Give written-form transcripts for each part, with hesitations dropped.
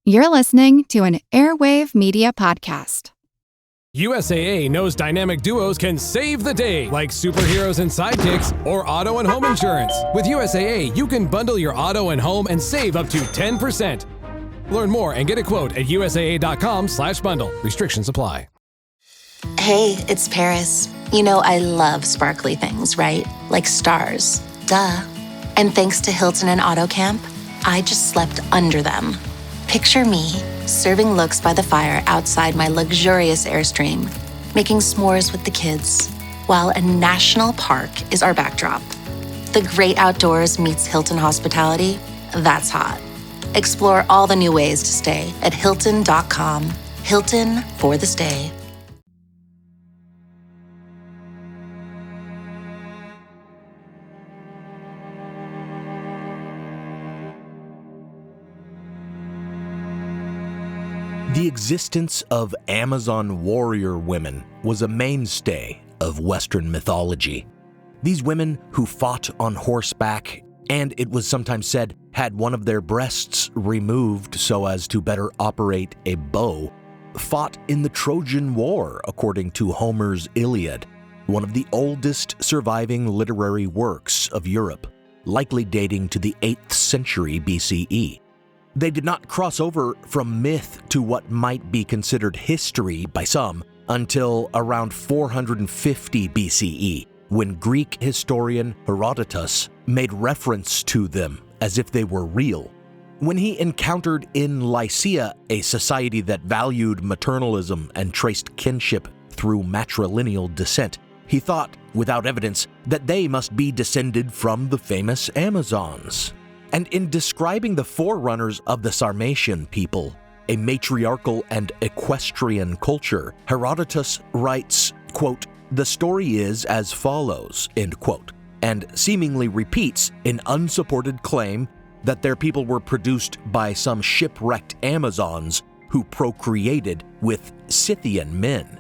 You're listening to an Airwave Media Podcast. USAA knows dynamic duos can save the day, like superheroes and sidekicks, or auto and home insurance. With USAA, you can bundle your auto and home and save up to 10%. Learn more and get a quote at usaa.com/bundle. Restrictions apply. Hey, it's Paris. You know I love sparkly things, right? Like stars. Duh. And thanks to Hilton and Auto Camp, I just slept under them. Picture me, serving looks by the fire outside my luxurious Airstream, making s'mores with the kids, while a national park is our backdrop. The great outdoors meets Hilton hospitality. That's hot. Explore all the new ways to stay at Hilton.com. Hilton for the stay. The existence of Amazon warrior women was a mainstay of Western mythology. These women who fought on horseback, and it was sometimes said had one of their breasts removed so as to better operate a bow, fought in the Trojan War, according to Homer's Iliad, one of the oldest surviving literary works of Europe, likely dating to the 8th century BCE. They did not cross over from myth to what might be considered history by some until around 450 BCE, when Greek historian Herodotus made reference to them as if they were real. When he encountered in Lycia a society that valued maternalism and traced kinship through matrilineal descent, he thought, without evidence, that they must be descended from the famous Amazons. And in describing the forerunners of the Sarmatian people, a matriarchal and equestrian culture, Herodotus writes, quote, "The story is as follows," end quote, and seemingly repeats an unsupported claim that their people were produced by some shipwrecked Amazons who procreated with Scythian men.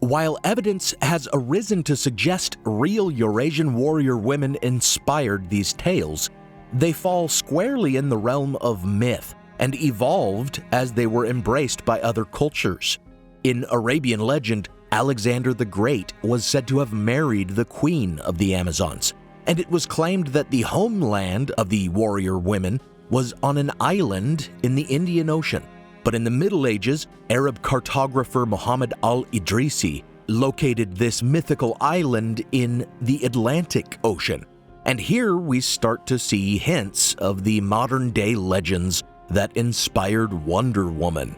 While evidence has arisen to suggest real Eurasian warrior women inspired these tales, they fall squarely in the realm of myth and evolved as they were embraced by other cultures. In Arabian legend, Alexander the Great was said to have married the queen of the Amazons, and it was claimed that the homeland of the warrior women was on an island in the Indian Ocean. But in the Middle Ages, Arab cartographer Muhammad al-Idrisi located this mythical island in the Atlantic Ocean. And here we start to see hints of the modern-day legends that inspired Wonder Woman.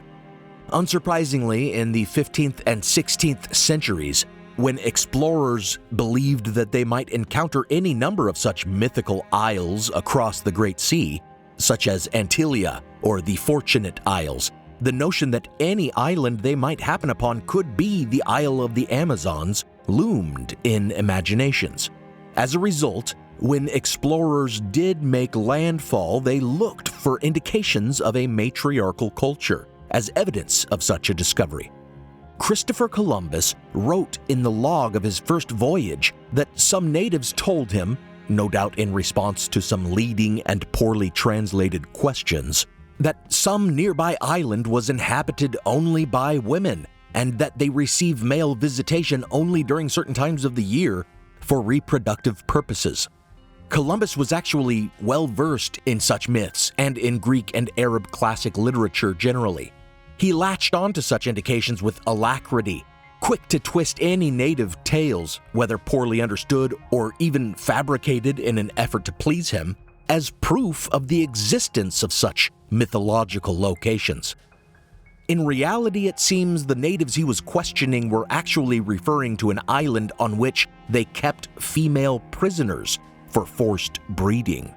Unsurprisingly, in the 15th and 16th centuries, when explorers believed that they might encounter any number of such mythical isles across the Great Sea, such as Antilia or the Fortunate Isles, the notion that any island they might happen upon could be the Isle of the Amazons loomed in imaginations. As a result, when explorers did make landfall, they looked for indications of a matriarchal culture as evidence of such a discovery. Christopher Columbus wrote in the log of his first voyage that some natives told him, no doubt in response to some leading and poorly translated questions, that some nearby island was inhabited only by women, and that they receive male visitation only during certain times of the year for reproductive purposes. Columbus was actually well-versed in such myths and in Greek and Arab classic literature generally. He latched onto such indications with alacrity, quick to twist any native tales, whether poorly understood or even fabricated in an effort to please him, as proof of the existence of such mythological locations. In reality, it seems the natives he was questioning were actually referring to an island on which they kept female prisoners for forced breeding.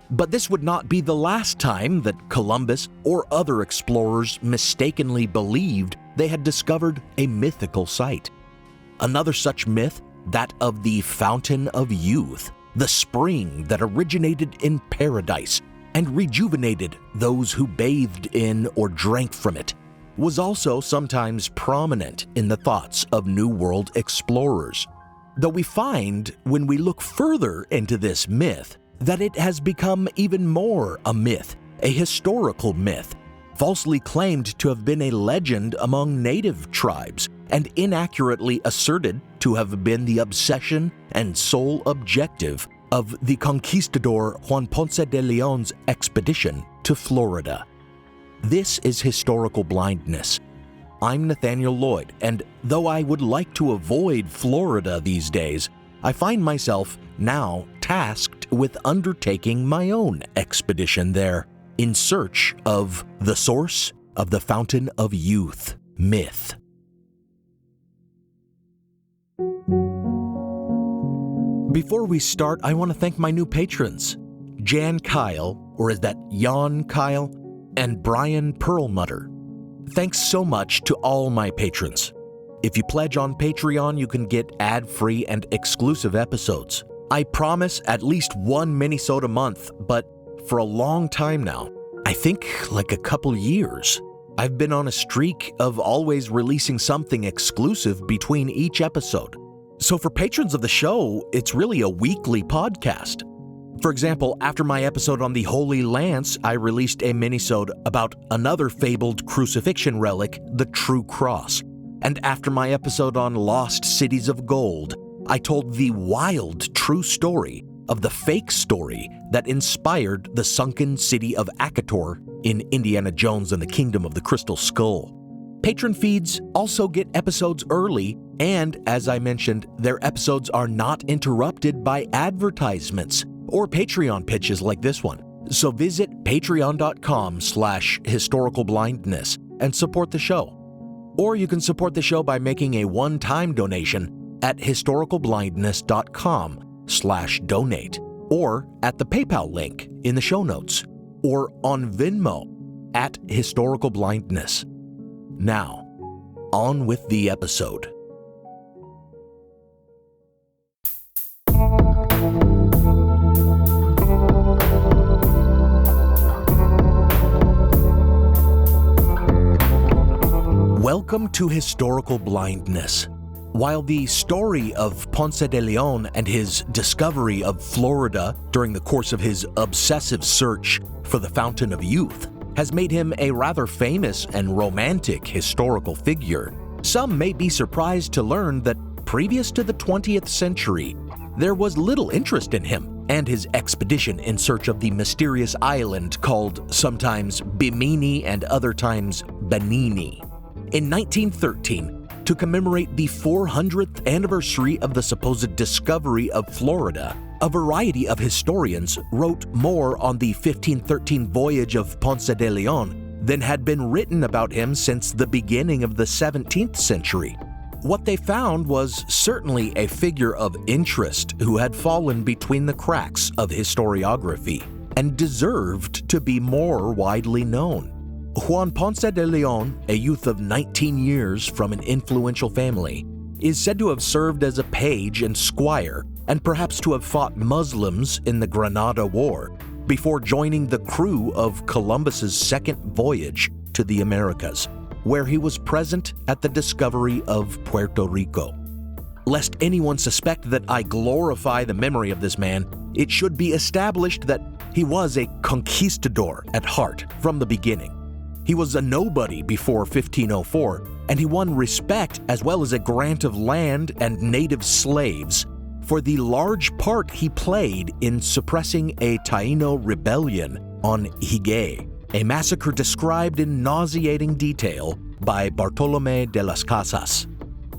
But this would not be the last time that Columbus or other explorers mistakenly believed they had discovered a mythical site. Another such myth, that of the Fountain of Youth, the spring that originated in paradise and rejuvenated those who bathed in or drank from it, was also sometimes prominent in the thoughts of New World explorers. Though we find, when we look further into this myth, that it has become even more a myth, a historical myth, falsely claimed to have been a legend among native tribes, and inaccurately asserted to have been the obsession and sole objective of the conquistador Juan Ponce de León's expedition to Florida. This is historical blindness. I'm Nathaniel Lloyd, and though I would like to avoid Florida these days, I find myself now tasked with undertaking my own expedition there in search of the source of the Fountain of Youth myth. Before we start, I want to thank my new patrons, Jan Kyle, or is that Jan Kyle, and Brian Perlmutter. Thanks so much to all my patrons. If you pledge on Patreon, you can get ad-free and exclusive episodes. I promise at least one minisode a month, but for a long time now, I think like a couple years, I've been on a streak of always releasing something exclusive between each episode. So for patrons of the show, it's really a weekly podcast. For example, after my episode on the Holy Lance, I released a minisode about another fabled crucifixion relic, the True Cross. And after my episode on Lost Cities of Gold, I told the wild true story of the fake story that inspired the sunken city of Akator in Indiana Jones and the Kingdom of the Crystal Skull. Patron feeds also get episodes early, and as I mentioned, their episodes are not interrupted by advertisements or Patreon pitches like this one. So visit patreon.com/historicalblindness and support the show. Or you can support the show by making a one-time donation at historicalblindness.com/donate, or at the PayPal link in the show notes, or on Venmo at Historical Blindness. Now, on with the episode. Welcome to Historical Blindness. While the story of Ponce de León and his discovery of Florida during the course of his obsessive search for the Fountain of Youth has made him a rather famous and romantic historical figure, some may be surprised to learn that previous to the 20th century, there was little interest in him and his expedition in search of the mysterious island called sometimes Bimini and other times Benini. In 1913, to commemorate the 400th anniversary of the supposed discovery of Florida, a variety of historians wrote more on the 1513 voyage of Ponce de León than had been written about him since the beginning of the 17th century. What they found was certainly a figure of interest who had fallen between the cracks of historiography and deserved to be more widely known. Juan Ponce de León, a youth of 19 years from an influential family, is said to have served as a page and squire, and perhaps to have fought Muslims in the Granada War, before joining the crew of Columbus's second voyage to the Americas, where he was present at the discovery of Puerto Rico. Lest anyone suspect that I glorify the memory of this man, it should be established that he was a conquistador at heart from the beginning. He was a nobody before 1504, and he won respect as well as a grant of land and native slaves for the large part he played in suppressing a Taino rebellion on Higuey, a massacre described in nauseating detail by Bartolomé de las Casas.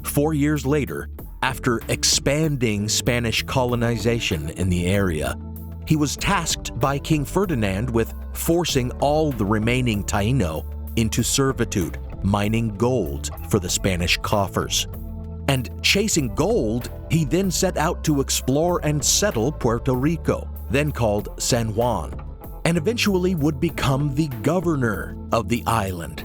4 years later, after expanding Spanish colonization in the area, he was tasked by King Ferdinand with forcing all the remaining Taino into servitude, mining gold for the Spanish coffers. And chasing gold, he then set out to explore and settle Puerto Rico, then called San Juan, and eventually would become the governor of the island.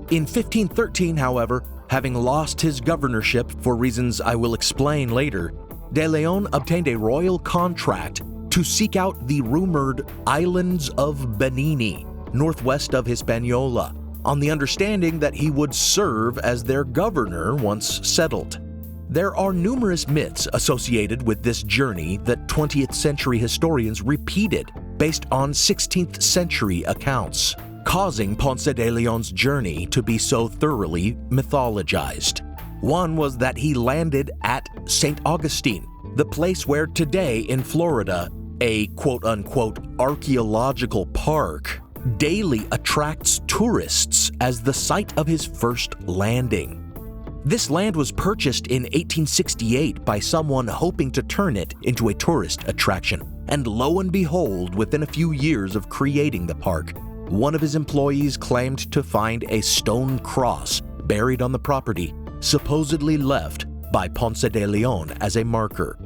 In 1513, however, having lost his governorship for reasons I will explain later, De León obtained a royal contract to seek out the rumored islands of Benini, northwest of Hispaniola, on the understanding that he would serve as their governor once settled. There are numerous myths associated with this journey that 20th century historians repeated based on 16th century accounts. causing Ponce de Leon's journey to be so thoroughly mythologized. One was that he landed at St. Augustine, the place where today in Florida, a quote-unquote archaeological park daily attracts tourists as the site of his first landing. This land was purchased in 1868 by someone hoping to turn it into a tourist attraction. And lo and behold, within a few years of creating the park, one of his employees claimed to find a stone cross buried on the property, supposedly left by Ponce de León as a marker.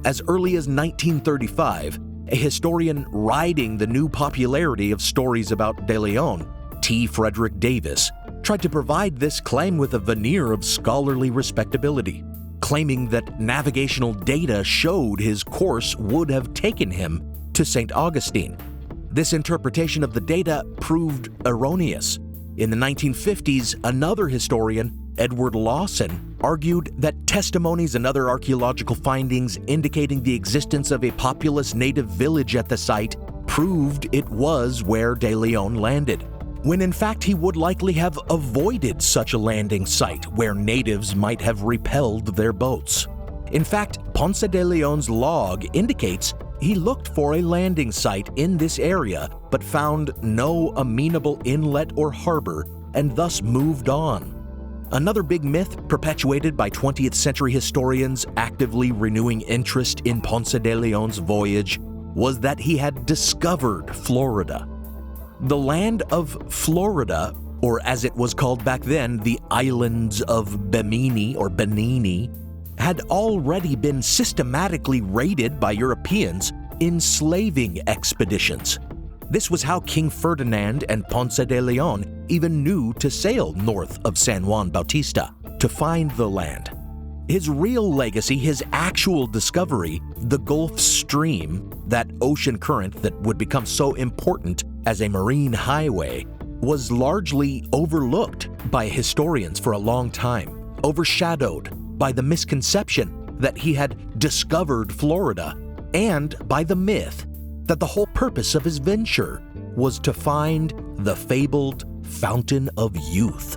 As early as 1935, a historian riding the new popularity of stories about de León, T. Frederick Davis, tried to provide this claim with a veneer of scholarly respectability, claiming that navigational data showed his course would have taken him to St. Augustine. This interpretation of the data proved erroneous. In the 1950s, another historian, Edward Lawson, argued that testimonies and other archaeological findings indicating the existence of a populous native village at the site proved it was where de León landed, when in fact he would likely have avoided such a landing site where natives might have repelled their boats. In fact, Ponce de León's log indicates he looked for a landing site in this area but found no amenable inlet or harbor and thus moved on. Another big myth perpetuated by 20th century historians actively renewing interest in Ponce de León's voyage was that he had discovered Florida. The land of Florida, or as it was called back then, the islands of Bimini or Benini, had already been systematically raided by Europeans in slaving expeditions. This was how King Ferdinand and Ponce de León even knew to sail north of San Juan Bautista to find the land. His real legacy, his actual discovery, the Gulf Stream, that ocean current that would become so important as a marine highway, was largely overlooked by historians for a long time, overshadowed by the misconception that he had discovered Florida and by the myth that the whole purpose of his venture was to find the fabled Fountain of Youth.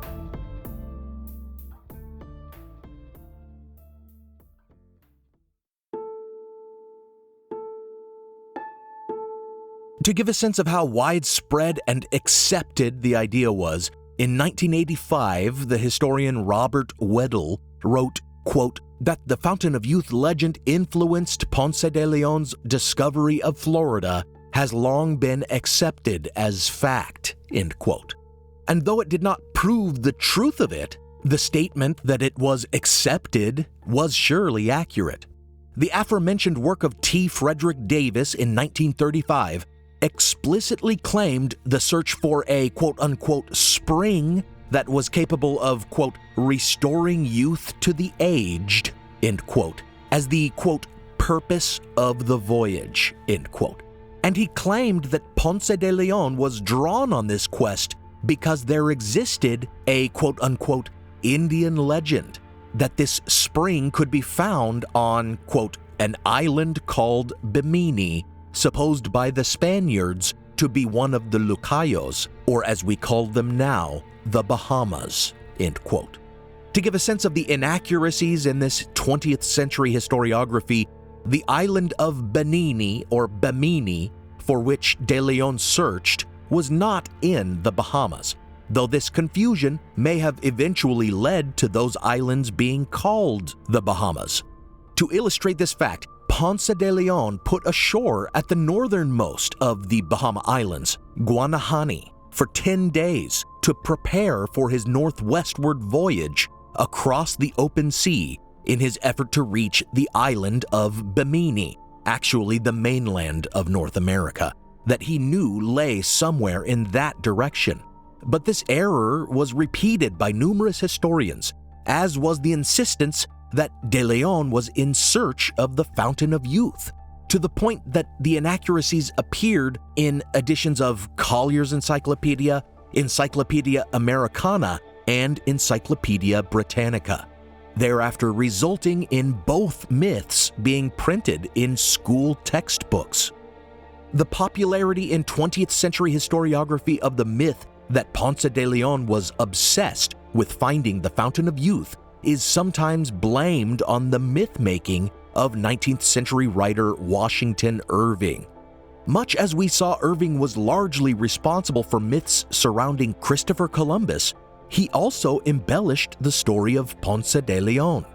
To give a sense of how widespread and accepted the idea was, in 1985, the historian Robert Weddell wrote, quote, that the Fountain of Youth legend influenced Ponce de León's discovery of Florida has long been accepted as fact, end quote. And though it did not prove the truth of it, the statement that it was accepted was surely accurate. The aforementioned work of T. Frederick Davis in 1935 explicitly claimed the search for a quote-unquote spring that was capable of, quote, restoring youth to the aged, end quote, as the, quote, purpose of the voyage, end quote. And he claimed that Ponce de León was drawn on this quest because there existed a, quote-unquote, Indian legend that this spring could be found on, quote, an island called Bimini, supposed by the Spaniards to be one of the Lucayos, or as we call them now, the Bahamas, end quote. To give a sense of the inaccuracies in this 20th century historiography, the island of Benini, or Bimini, for which de León searched, was not in the Bahamas, though this confusion may have eventually led to those islands being called the Bahamas. To illustrate this fact, Ponce de León put ashore at the northernmost of the Bahama Islands, Guanahani, for 10 days to prepare for his northwestward voyage across the open sea in his effort to reach the island of Bimini, actually the mainland of North America, that he knew lay somewhere in that direction. But this error was repeated by numerous historians, as was the insistence that de León was in search of the Fountain of Youth, to the point that the inaccuracies appeared in editions of Collier's Encyclopedia, Encyclopedia Americana, and Encyclopedia Britannica, thereafter resulting in both myths being printed in school textbooks. The popularity in 20th century historiography of the myth that Ponce de León was obsessed with finding the Fountain of Youth is sometimes blamed on the myth-making of 19th century writer Washington Irving. Much as we saw Irving was largely responsible for myths surrounding Christopher Columbus, he also embellished the story of Ponce de León.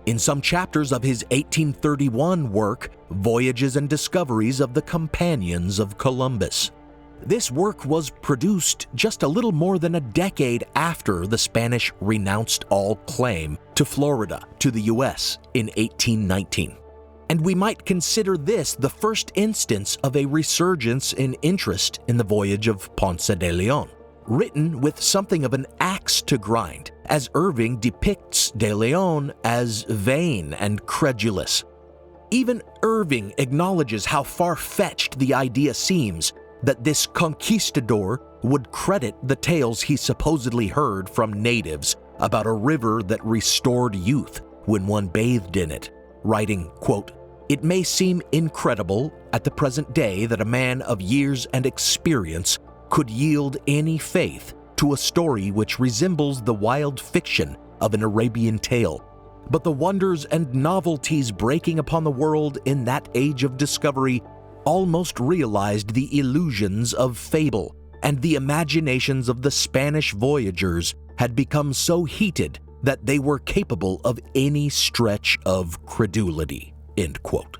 In some chapters of his 1831 work, Voyages and Discoveries of the Companions of Columbus. This work was produced just a little more than a decade after the Spanish renounced all claim to Florida to the U.S. in 1819. And we might consider this the first instance of a resurgence in interest in the voyage of Ponce de León, written with something of an axe to grind, as Irving depicts de León as vain and credulous. Even Irving acknowledges how far-fetched the idea seems that this conquistador would credit the tales he supposedly heard from natives about a river that restored youth when one bathed in it, writing, quote, "It may seem incredible at the present day that a man of years and experience could yield any faith to a story which resembles the wild fiction of an Arabian tale. But the wonders and novelties breaking upon the world in that age of discovery almost realized the illusions of fable, and the imaginations of the Spanish voyagers had become so heated that they were capable of any stretch of credulity." End quote.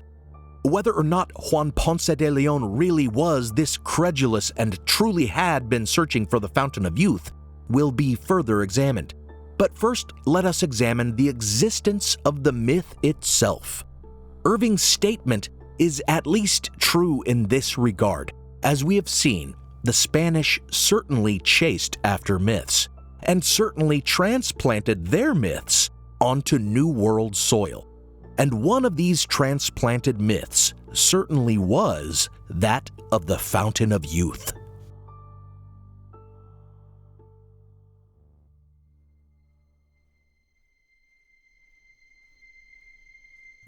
Whether or not Juan Ponce de León really was this credulous and truly had been searching for the Fountain of Youth will be further examined. But first, let us examine the existence of the myth itself. Irving's statement is at least true in this regard. As we have seen, the Spanish certainly chased after myths, and certainly transplanted their myths onto New World soil. And one of these transplanted myths certainly was that of the Fountain of Youth.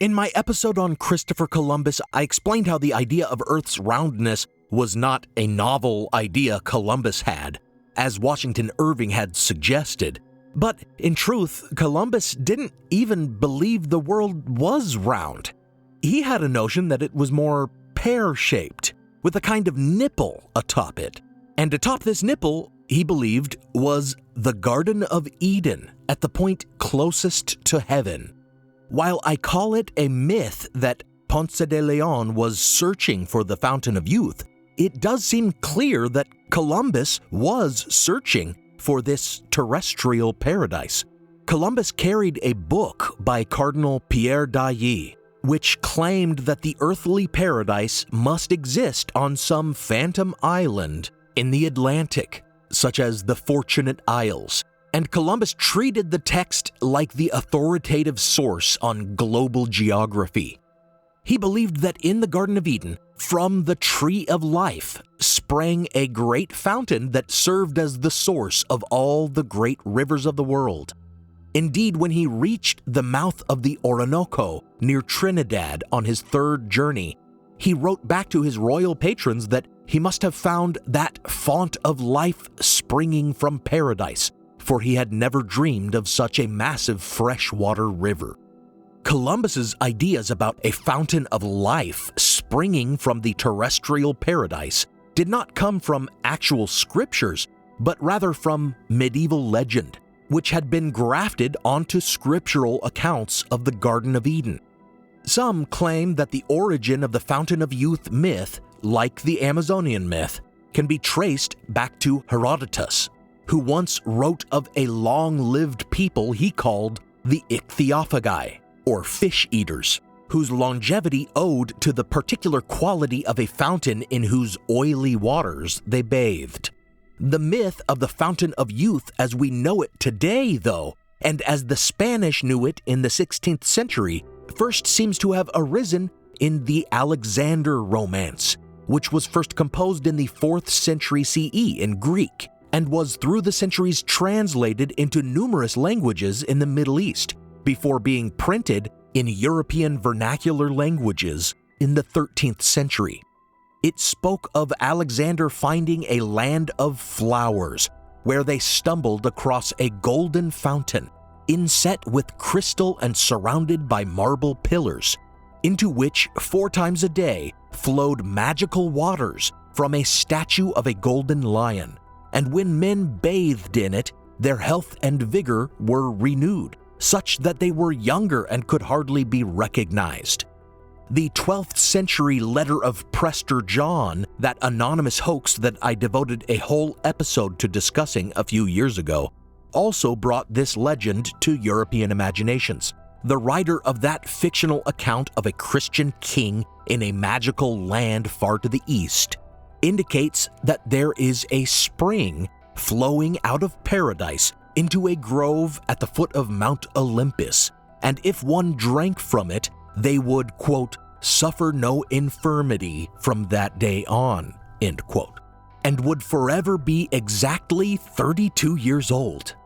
In my episode on Christopher Columbus, I explained how the idea of Earth's roundness was not a novel idea Columbus had, as Washington Irving had suggested. But in truth, Columbus didn't even believe the world was round. He had a notion that it was more pear-shaped, with a kind of nipple atop it. And atop this nipple, he believed, was the Garden of Eden, at the point closest to heaven. While I call it a myth that Ponce de León was searching for the Fountain of Youth, it does seem clear that Columbus was searching for this terrestrial paradise. Columbus carried a book by Cardinal Pierre d'Ailly, which claimed that the earthly paradise must exist on some phantom island in the Atlantic, such as the Fortunate Isles, and Columbus treated the text like the authoritative source on global geography. He believed that in the Garden of Eden, from the Tree of Life, sprang a great fountain that served as the source of all the great rivers of the world. Indeed, when he reached the mouth of the Orinoco near Trinidad on his third journey, he wrote back to his royal patrons that he must have found that fount of life springing from paradise, for he had never dreamed of such a massive freshwater river. Columbus's ideas about a fountain of life springing from the terrestrial paradise did not come from actual scriptures, but rather from medieval legend, which had been grafted onto scriptural accounts of the Garden of Eden. Some claim that the origin of the Fountain of Youth myth, like the Amazonian myth, can be traced back to Herodotus, who once wrote of a long-lived people he called the ichthyophagi, or fish-eaters, whose longevity owed to the particular quality of a fountain in whose oily waters they bathed. The myth of the Fountain of Youth as we know it today, though, and as the Spanish knew it in the 16th century, first seems to have arisen in the Alexander Romance, which was first composed in the 4th century CE in Greek, and was through the centuries translated into numerous languages in the Middle East, before being printed in European vernacular languages in the 13th century. It spoke of Alexander finding a land of flowers, where they stumbled across a golden fountain, inset with crystal and surrounded by marble pillars, into which 4 times a day flowed magical waters from a statue of a golden lion, and when men bathed in it, their health and vigor were renewed, such that they were younger and could hardly be recognized. The 12th century letter of Prester John, that anonymous hoax that I devoted a whole episode to discussing a few years ago, also brought this legend to European imaginations. The writer of that fictional account of a Christian king in a magical land far to the east indicates that there is a spring flowing out of paradise into a grove at the foot of Mount Olympus, and if one drank from it, they would, quote, suffer no infirmity from that day on, end quote, and would forever be exactly 32 years old.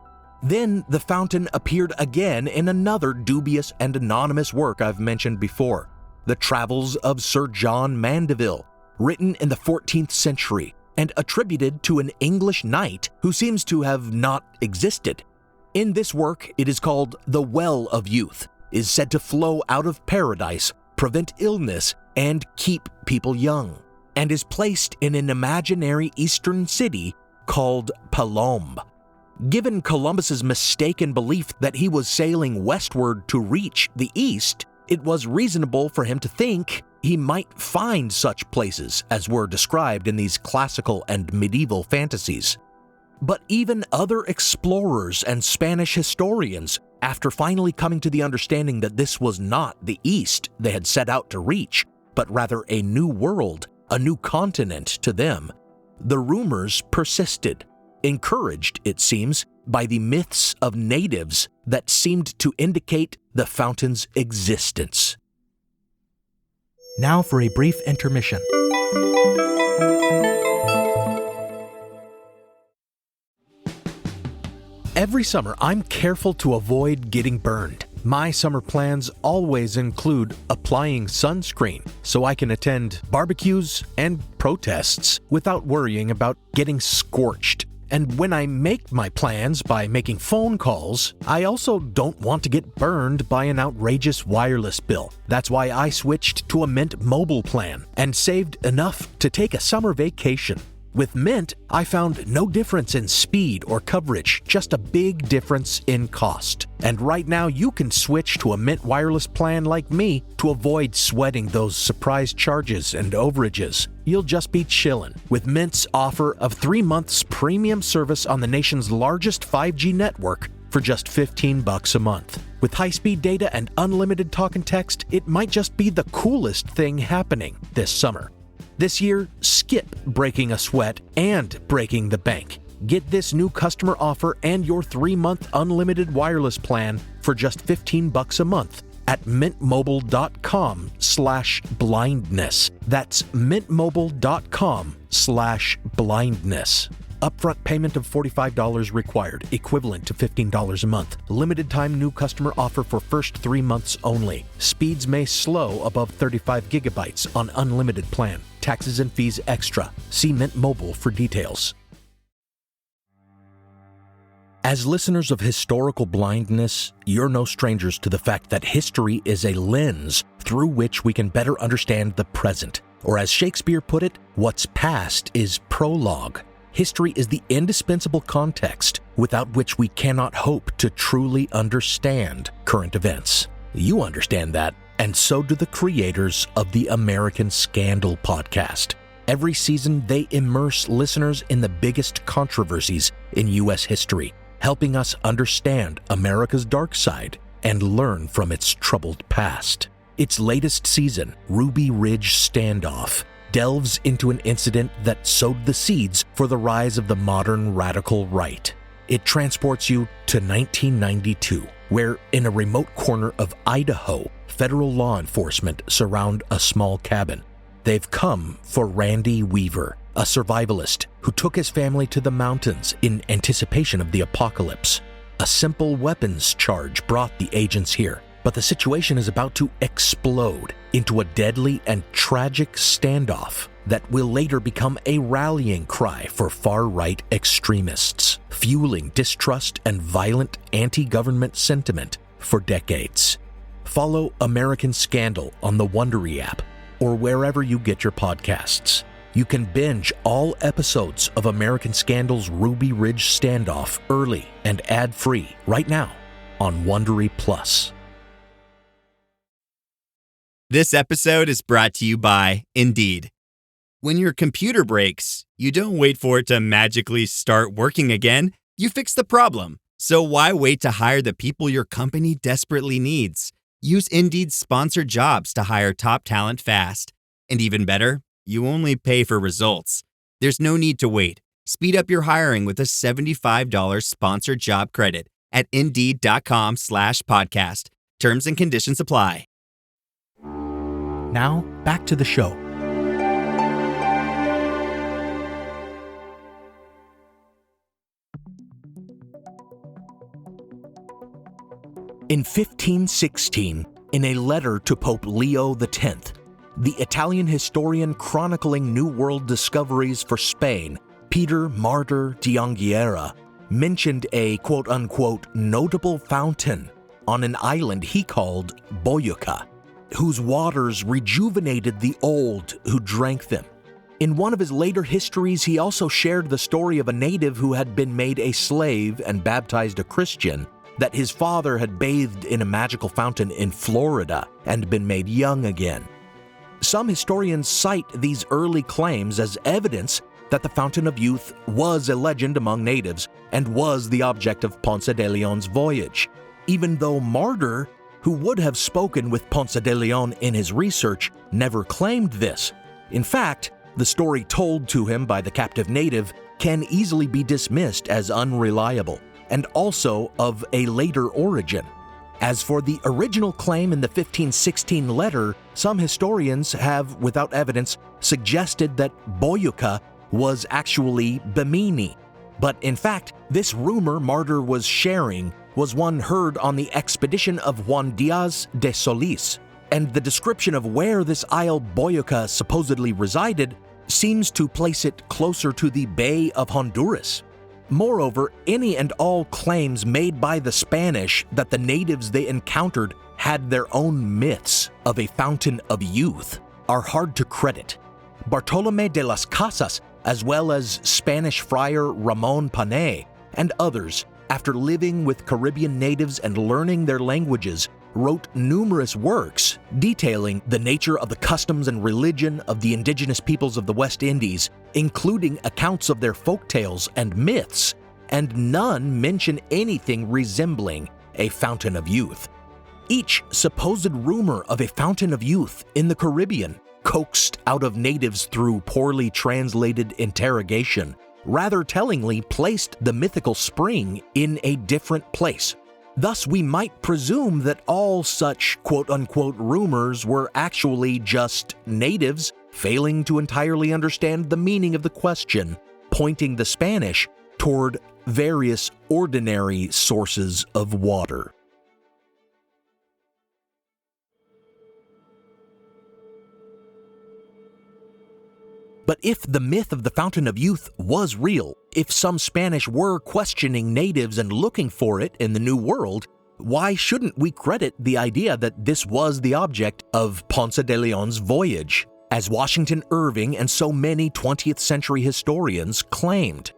Then the fountain appeared again in another dubious and anonymous work I've mentioned before, The Travels of Sir John Mandeville, written in the 14th century and attributed to an English knight who seems to have not existed. In this work, it is called The Well of Youth, is said to flow out of paradise, prevent illness, and keep people young, and is placed in an imaginary eastern city called Palombe. Given Columbus's mistaken belief that he was sailing westward to reach the east, it was reasonable for him to think he might find such places as were described in these classical and medieval fantasies. But even other explorers and Spanish historians, after finally coming to the understanding that this was not the East they had set out to reach, but rather a new world, a new continent to them, the rumors persisted, encouraged, it seems, by the myths of natives that seemed to indicate the fountain's existence. Now for a brief intermission. Every summer, I'm careful to avoid getting burned. My summer plans always include applying sunscreen so I can attend barbecues and protests without worrying about getting scorched. And when I make my plans by making phone calls, I also don't want to get burned by an outrageous wireless bill. That's why I switched to a Mint Mobile plan and saved enough to take a summer vacation. With Mint, I found no difference in speed or coverage, just a big difference in cost. And right now you can switch to a Mint wireless plan like me to avoid sweating those surprise charges and overages. You'll just be chillin' with Mint's offer of 3 months premium service on the nation's largest 5G network for just $15 a month. With high-speed data and unlimited talk and text, it might just be the coolest thing happening this summer. This year, skip breaking a sweat and breaking the bank. Get this new customer offer and your 3-month unlimited wireless plan for just $15 a month at mintmobile.com/blindness. That's mintmobile.com/blindness. Upfront payment of $45 required, equivalent to $15 a month. Limited time new customer offer for first 3 months only. Speeds may slow above 35 gigabytes on unlimited plan. Taxes and fees extra. See Mint Mobile for details. As listeners of Historical Blindness, you're no strangers to the fact that history is a lens through which we can better understand the present. Or as Shakespeare put it, what's past is prologue. History is the indispensable context without which we cannot hope to truly understand current events. You understand that, and so do the creators of the American Scandal podcast. Every season, they immerse listeners in the biggest controversies in U.S. history, helping us understand America's dark side and learn from its troubled past. Its latest season, Ruby Ridge Standoff, delves into an incident that sowed the seeds for the rise of the modern radical right. It transports you to 1992, where in a remote corner of Idaho, federal law enforcement surround a small cabin. They've come for Randy Weaver, a survivalist who took his family to the mountains in anticipation of the apocalypse. A simple weapons charge brought the agents here, but the situation is about to explode into a deadly and tragic standoff that will later become a rallying cry for far-right extremists, fueling distrust and violent anti-government sentiment for decades. Follow American Scandal on the Wondery app or wherever you get your podcasts. You can binge all episodes of American Scandal's Ruby Ridge Standoff early and ad-free right now on Wondery Plus. This episode is brought to you by Indeed. When your computer breaks, you don't wait for it to magically start working again. You fix the problem. So why wait to hire the people your company desperately needs? Use Indeed's sponsored jobs to hire top talent fast. And even better, you only pay for results. There's no need to wait. Speed up your hiring with a $75 sponsored job credit at Indeed.com/podcast. Terms and conditions apply. Now, back to the show. In 1516, in a letter to Pope Leo X, the Italian historian chronicling New World discoveries for Spain, Peter Martyr de Anghiera, mentioned a quote-unquote notable fountain on an island he called Boyuca, whose waters rejuvenated the old who drank them. In one of his later histories, he also shared the story of a native who had been made a slave and baptized a Christian, that his father had bathed in a magical fountain in Florida and been made young again. Some historians cite these early claims as evidence that the Fountain of Youth was a legend among natives and was the object of Ponce de León's voyage, even though Martyr, who would have spoken with Ponce de León in his research, never claimed this. In fact, the story told to him by the captive native can easily be dismissed as unreliable, and also of a later origin. As for the original claim in the 1516 letter, some historians have, without evidence, suggested that Boyuca was actually Bimini. But in fact, this rumor Martyr was sharing was one heard on the expedition of Juan Díaz de Solís, and the description of where this isle Boyuca supposedly resided seems to place it closer to the Bay of Honduras. Moreover, any and all claims made by the Spanish that the natives they encountered had their own myths of a fountain of youth are hard to credit. Bartolomé de las Casas, as well as Spanish friar Ramón Panay and others, after living with Caribbean natives and learning their languages, wrote numerous works detailing the nature of the customs and religion of the indigenous peoples of the West Indies, including accounts of their folktales and myths, and none mention anything resembling a fountain of youth. Each supposed rumor of a fountain of youth in the Caribbean, coaxed out of natives through poorly translated interrogation, rather tellingly placed the mythical spring in a different place. Thus, we might presume that all such quote-unquote rumors were actually just natives failing to entirely understand the meaning of the question, pointing the Spanish toward various ordinary sources of water. But if the myth of the Fountain of Youth was real, if some Spanish were questioning natives and looking for it in the New World, why shouldn't we credit the idea that this was the object of Ponce de León's voyage, as Washington Irving and so many 20th century historians claimed?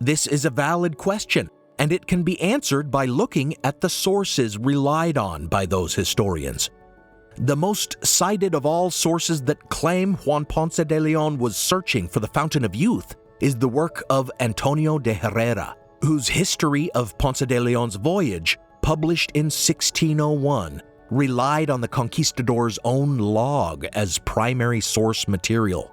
This is a valid question, and it can be answered by looking at the sources relied on by those historians. The most cited of all sources that claim Juan Ponce de León was searching for the Fountain of Youth is the work of Antonio de Herrera, whose history of Ponce de León's voyage, published in 1601, relied on the conquistadors' own log as primary source material.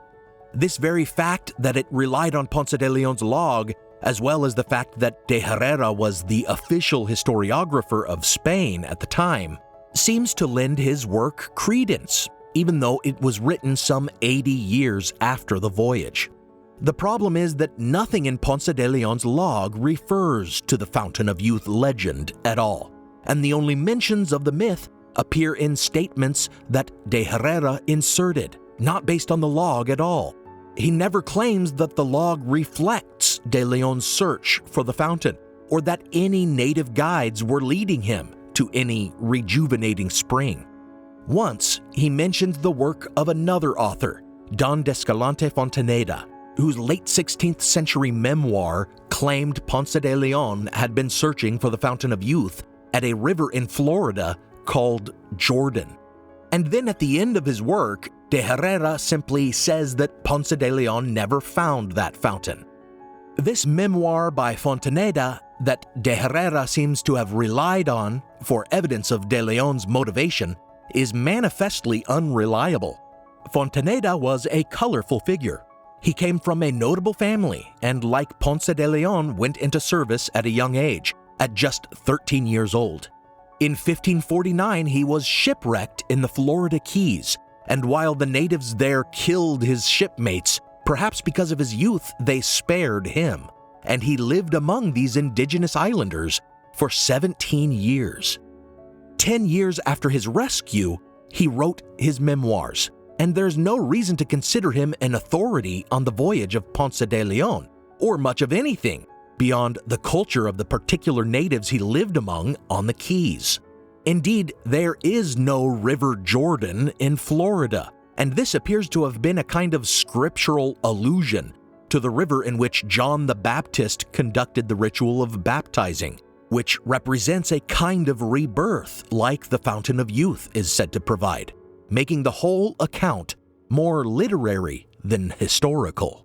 This very fact that it relied on Ponce de León's log, as well as the fact that de Herrera was the official historiographer of Spain at the time, seems to lend his work credence, even though it was written some 80 years after the voyage. The problem is that nothing in Ponce de León's log refers to the Fountain of Youth legend at all, and the only mentions of the myth appear in statements that de Herrera inserted, not based on the log at all. he never claims that the log reflects de Leon's search for the fountain, or that any native guides were leading him to any rejuvenating spring. Once, he mentioned the work of another author, Don de Escalante Fontaneda, whose late 16th century memoir claimed Ponce de León had been searching for the Fountain of Youth at a river in Florida called Jordan. And then at the end of his work, de Herrera simply says that Ponce de León never found that fountain. This memoir by Fontaneda that de Herrera seems to have relied on for evidence of de León's motivation is manifestly unreliable. Fontaneda was a colorful figure. He came from a notable family and, like Ponce de León, went into service at a young age, at just 13 years old. In 1549, he was shipwrecked in the Florida Keys, and while the natives there killed his shipmates, perhaps because of his youth, they spared him, and he lived among these indigenous islanders for 17 years. 10 years after his rescue, he wrote his memoirs, and there's no reason to consider him an authority on the voyage of Ponce de León, or much of anything beyond the culture of the particular natives he lived among on the Keys. Indeed, there is no River Jordan in Florida, and this appears to have been a kind of scriptural allusion to the river in which John the Baptist conducted the ritual of baptizing, which represents a kind of rebirth like the Fountain of Youth is said to provide, making the whole account more literary than historical.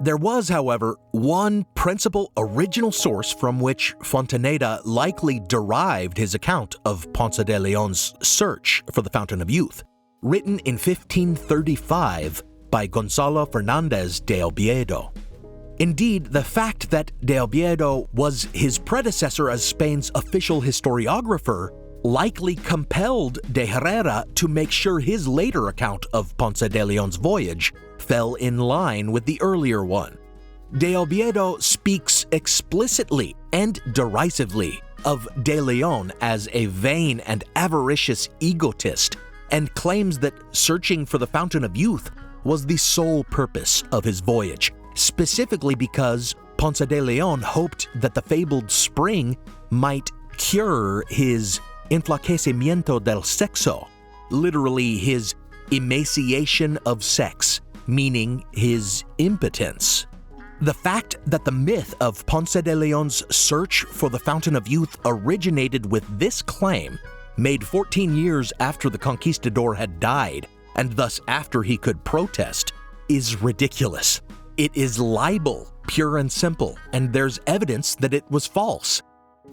There was, however, one principal original source from which Fontaneda likely derived his account of Ponce de León's search for the Fountain of Youth, written in 1535 by Gonzalo Fernández de Oviedo. Indeed, the fact that de Oviedo was his predecessor as Spain's official historiographer likely compelled de Herrera to make sure his later account of Ponce de León's voyage fell in line with the earlier one. De Oviedo speaks explicitly and derisively of de León as a vain and avaricious egotist, and claims that searching for the Fountain of Youth was the sole purpose of his voyage, specifically because Ponce de León hoped that the fabled spring might cure his enflaquecimiento del sexo, literally his emaciation of sex, meaning his impotence. The fact that the myth of Ponce de León's search for the Fountain of Youth originated with this claim, made 14 years after the conquistador had died, and thus after he could protest, is ridiculous. It is libel, pure and simple, and there's evidence that it was false.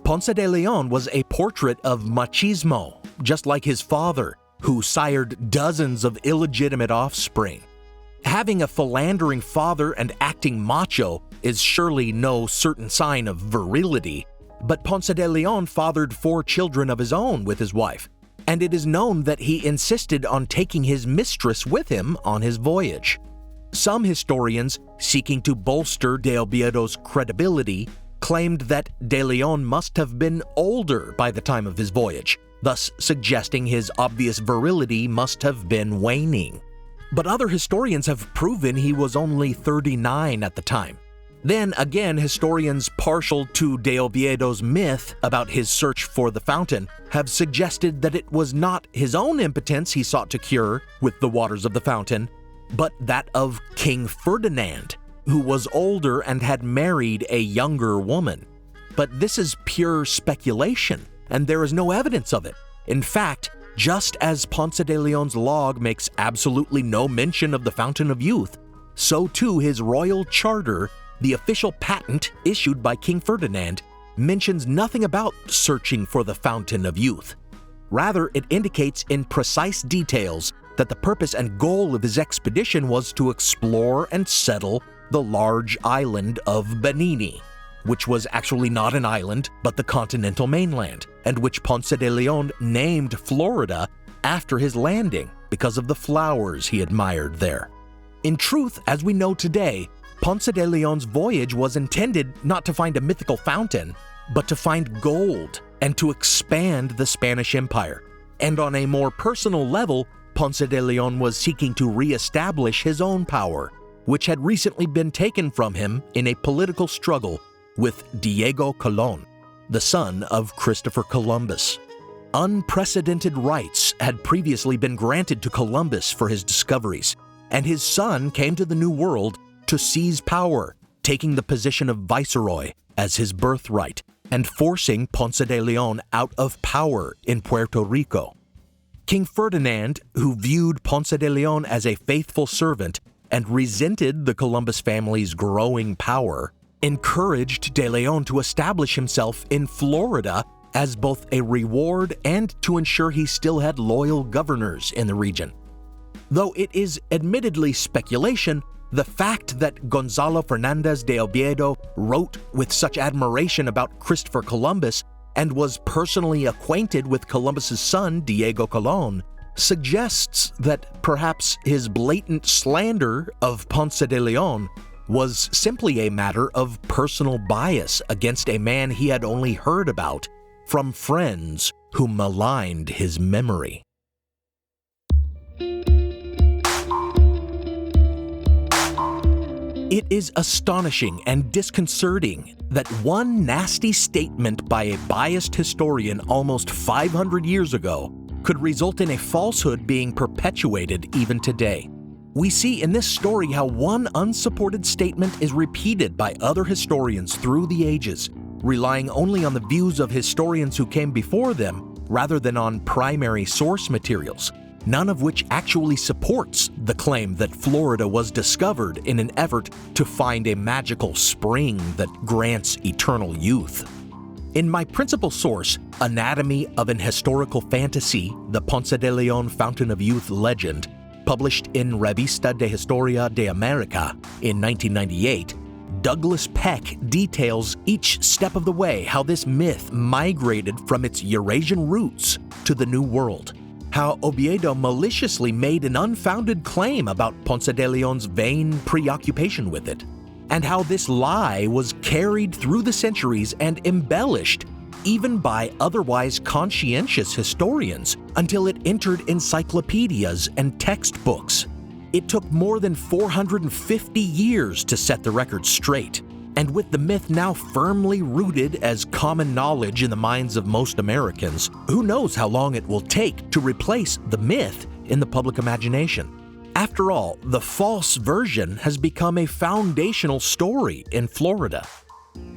Ponce de León was a portrait of machismo, just like his father, who sired dozens of illegitimate offspring. Having a philandering father and acting macho is surely no certain sign of virility, but Ponce de León fathered 4 children of his own with his wife, and it is known that he insisted on taking his mistress with him on his voyage. Some historians, seeking to bolster de Oviedo's credibility, claimed that de León must have been older by the time of his voyage, thus suggesting his obvious virility must have been waning. But other historians have proven he was only 39 at the time. Then again, historians partial to de Oviedo's myth about his search for the fountain have suggested that it was not his own impotence he sought to cure with the waters of the fountain, but that of King Ferdinand, who was older and had married a younger woman. But this is pure speculation, and there is no evidence of it. In fact, just as Ponce de León's log makes absolutely no mention of the Fountain of Youth, so too his royal charter, the official patent issued by King Ferdinand, mentions nothing about searching for the Fountain of Youth. Rather, it indicates in precise details that the purpose and goal of his expedition was to explore and settle the large island of Bimini, which was actually not an island, but the continental mainland, and which Ponce de León named Florida after his landing because of the flowers he admired there. In truth, as we know today, Ponce de León's voyage was intended not to find a mythical fountain, but to find gold, and to expand the Spanish Empire. And on a more personal level, Ponce de León was seeking to re-establish his own power, which had recently been taken from him in a political struggle with Diego Colón, the son of Christopher Columbus. Unprecedented rights had previously been granted to Columbus for his discoveries, and his son came to the New World to seize power, taking the position of viceroy as his birthright and forcing Ponce de León out of power in Puerto Rico. King Ferdinand, who viewed Ponce de León as a faithful servant and resented the Columbus family's growing power, encouraged de León to establish himself in Florida as both a reward and to ensure he still had loyal governors in the region. Though it is admittedly speculation, the fact that Gonzalo Fernández de Oviedo wrote with such admiration about Christopher Columbus and was personally acquainted with Columbus's son, Diego Colón, suggests that perhaps his blatant slander of Ponce de León was simply a matter of personal bias against a man he had only heard about from friends who maligned his memory. It is astonishing and disconcerting that one nasty statement by a biased historian almost 500 years ago could result in a falsehood being perpetuated even today. We see in this story how one unsupported statement is repeated by other historians through the ages, relying only on the views of historians who came before them rather than on primary source materials, none of which actually supports the claim that Florida was discovered in an effort to find a magical spring that grants eternal youth. In my principal source, Anatomy of an Historical Fantasy, the Ponce de León Fountain of Youth legend, published in Revista de Historia de America in 1998, Douglas Peck details each step of the way how this myth migrated from its Eurasian roots to the New World, how Oviedo maliciously made an unfounded claim about Ponce de León's vain preoccupation with it, and how this lie was carried through the centuries and embellished even by otherwise conscientious historians until it entered encyclopedias and textbooks. It took more than 450 years to set the record straight, and with the myth now firmly rooted as common knowledge in the minds of most Americans, who knows how long it will take to replace the myth in the public imagination. After all, the false version has become a foundational story in Florida.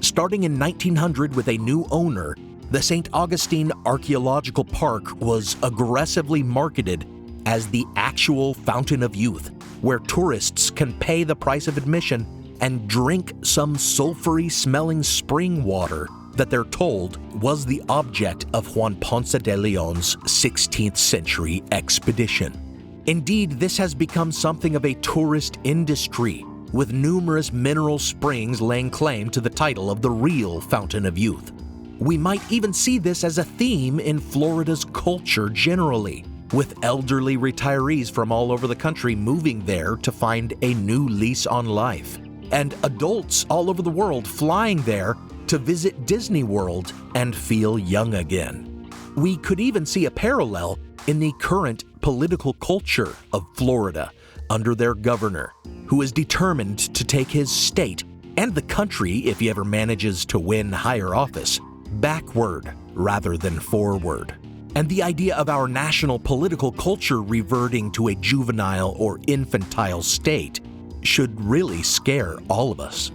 Starting in 1900 with a new owner, the St. Augustine Archaeological Park was aggressively marketed as the actual Fountain of Youth, where tourists can pay the price of admission and drink some sulfury-smelling spring water that they're told was the object of Juan Ponce de León's 16th century expedition. Indeed, this has become something of a tourist industry, with numerous mineral springs laying claim to the title of the real Fountain of Youth. We might even see this as a theme in Florida's culture generally, with elderly retirees from all over the country moving there to find a new lease on life, and adults all over the world flying there to visit Disney World and feel young again. We could even see a parallel in the current political culture of Florida under their governor, who is determined to take his state and the country, if he ever manages to win higher office, backward rather than forward. And the idea of our national political culture reverting to a juvenile or infantile state should really scare all of us.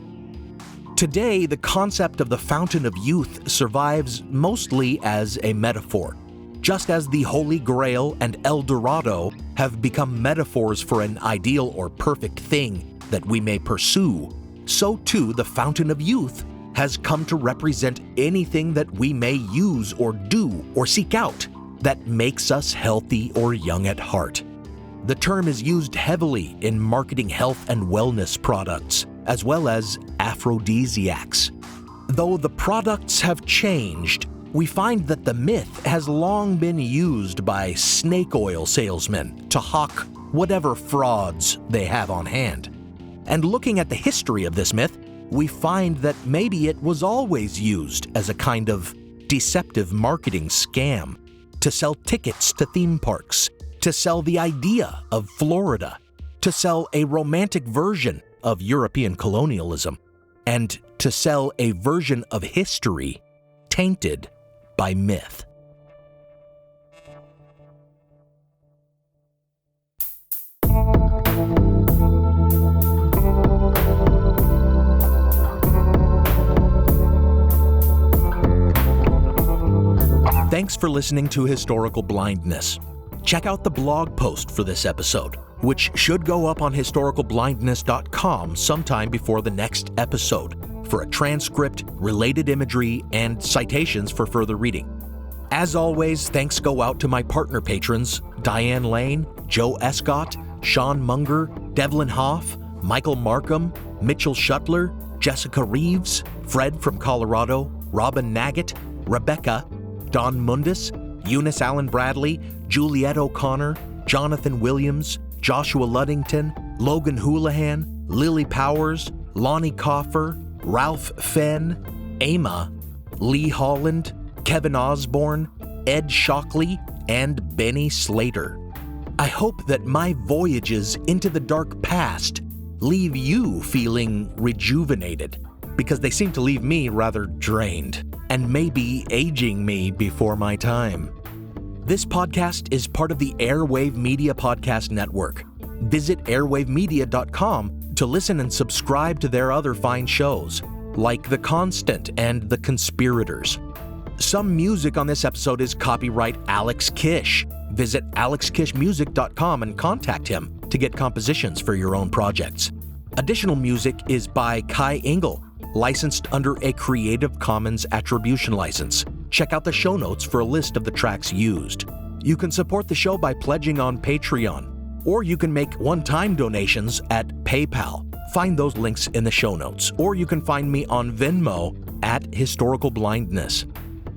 Today, the concept of the Fountain of Youth survives mostly as a metaphor. Just as the Holy Grail and El Dorado have become metaphors for an ideal or perfect thing that we may pursue, so too the Fountain of Youth has come to represent anything that we may use or do or seek out that makes us healthy or young at heart. The term is used heavily in marketing health and wellness products, as well as aphrodisiacs. Though the products have changed, we find that the myth has long been used by snake oil salesmen to hawk whatever frauds they have on hand. And looking at the history of this myth, we find that maybe it was always used as a kind of deceptive marketing scam, to sell tickets to theme parks, to sell the idea of Florida, to sell a romantic version of European colonialism, and to sell a version of history tainted by myth. Thanks for listening to Historical Blindness. Check out the blog post for this episode, which should go up on historicalblindness.com sometime before the next episode, for a transcript, related imagery, and citations for further reading. As always, thanks go out to my partner patrons, Diane Lane, Joe Escott, Sean Munger, Devlin Hoff, Michael Markham, Mitchell Shuttler, Jessica Reeves, Fred from Colorado, Robin Naggett, Rebecca, Don Mundus, Eunice Allen Bradley, Juliette O'Connor, Jonathan Williams, Joshua Luddington, Logan Houlihan, Lily Powers, Lonnie Coffer, Ralph Fenn, Ama, Lee Holland, Kevin Osborne, Ed Shockley, and Benny Slater. I hope that my voyages into the dark past leave you feeling rejuvenated, because they seem to leave me rather drained, and maybe aging me before my time. This podcast is part of the Airwave Media Podcast Network. Visit airwavemedia.com to listen and subscribe to their other fine shows, like The Constant and The Conspirators. Some music on this episode is copyright Alex Kish. Visit alexkishmusic.com and contact him to get compositions for your own projects. Additional music is by Kai Engel, licensed under a Creative Commons Attribution license. Check out the show notes for a list of the tracks used. You can support the show by pledging on Patreon, or you can make one-time donations at PayPal. Find those links in the show notes, or you can find me on Venmo at Historical Blindness.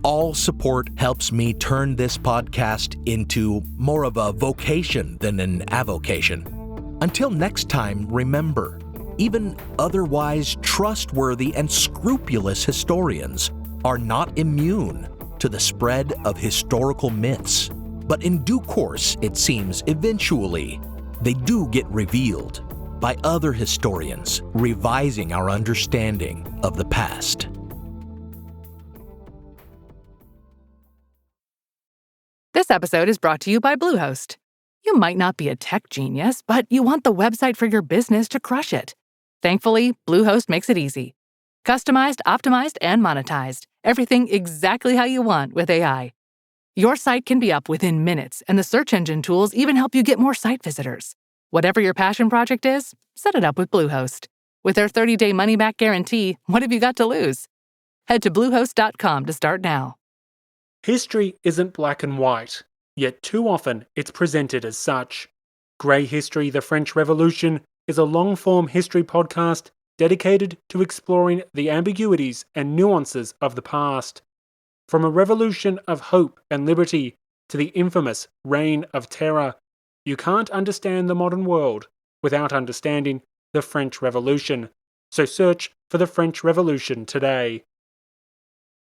All support helps me turn this podcast into more of a vocation than an avocation. Until next time, remember, even otherwise trustworthy and scrupulous historians are not immune to the spread of historical myths. But in due course, it seems, eventually, they do get revealed by other historians, revising our understanding of the past. This episode is brought to you by Bluehost. You might not be a tech genius, but you want the website for your business to crush it. Thankfully, Bluehost makes it easy. Customized, optimized, and monetized. Everything exactly how you want with AI. Your site can be up within minutes, and the search engine tools even help you get more site visitors. Whatever your passion project is, set it up with Bluehost. With their 30-day money-back guarantee, what have you got to lose? Head to Bluehost.com to start now. History isn't black and white, yet too often it's presented as such. Grey History, the French Revolution, is a long-form history podcast dedicated to exploring the ambiguities and nuances of the past. From a revolution of hope and liberty to the infamous Reign of Terror, you can't understand the modern world without understanding the French Revolution. So search for the French Revolution today.